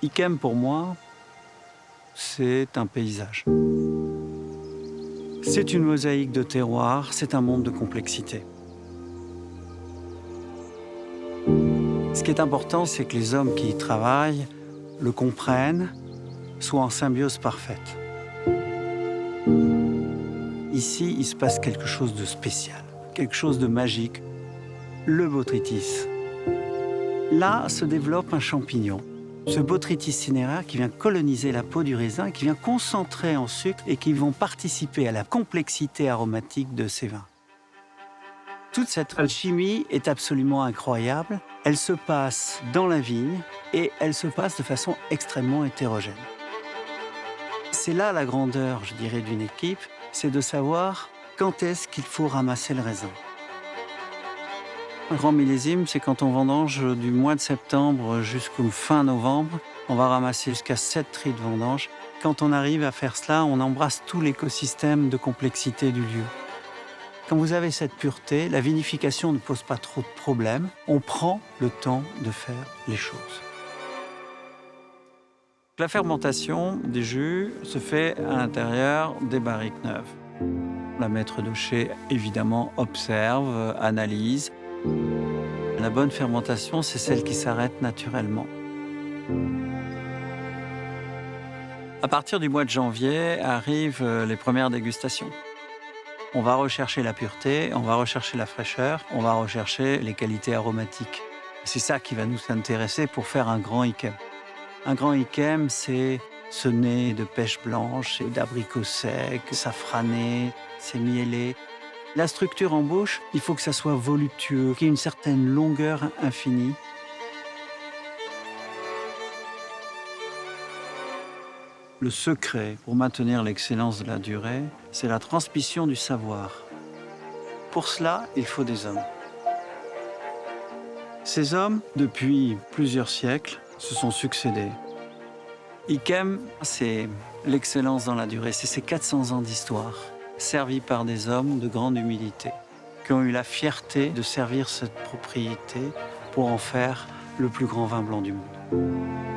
Yquem, pour moi, c'est un paysage. C'est une mosaïque de terroirs, c'est un monde de complexité. Ce qui est important, c'est que les hommes qui y travaillent le comprennent, soient en symbiose parfaite. Ici, il se passe quelque chose de spécial, quelque chose de magique, le botrytis. Là se développe un champignon, ce botrytis cinerea qui vient coloniser la peau du raisin, qui vient concentrer en sucre et qui vont participer à la complexité aromatique de ces vins. Toute cette alchimie est absolument incroyable. Elle se passe dans la vigne et elle se passe de façon extrêmement hétérogène. C'est là la grandeur, je dirais, d'une équipe, c'est de savoir quand est-ce qu'il faut ramasser le raisin. Un grand millésime, c'est quand on vendange du mois de septembre jusqu'au fin novembre. On va ramasser jusqu'à 7 tris de vendange. Quand on arrive à faire cela, on embrasse tout l'écosystème de complexité du lieu. Quand vous avez cette pureté, la vinification ne pose pas trop de problèmes. On prend le temps de faire les choses. La fermentation des jus se fait à l'intérieur des barriques neuves. La maître de chai, évidemment, observe, analyse. La bonne fermentation, c'est celle qui s'arrête naturellement. À partir du mois de janvier arrivent les premières dégustations. On va rechercher la pureté, on va rechercher la fraîcheur, on va rechercher les qualités aromatiques. C'est ça qui va nous intéresser pour faire un grand Yquem. Un grand Yquem, c'est ce nez de pêche blanche, d'abricots secs, safrané, c'est mielé. La structure en bouche, il faut que ça soit voluptueux, qu'il y ait une certaine longueur infinie. Le secret pour maintenir l'excellence de la durée, c'est la transmission du savoir. Pour cela, il faut des hommes. Ces hommes, depuis plusieurs siècles, se sont succédés. Yquem, c'est l'excellence dans la durée, c'est ces 400 ans d'histoire, servis par des hommes de grande humilité, qui ont eu la fierté de servir cette propriété pour en faire le plus grand vin blanc du monde.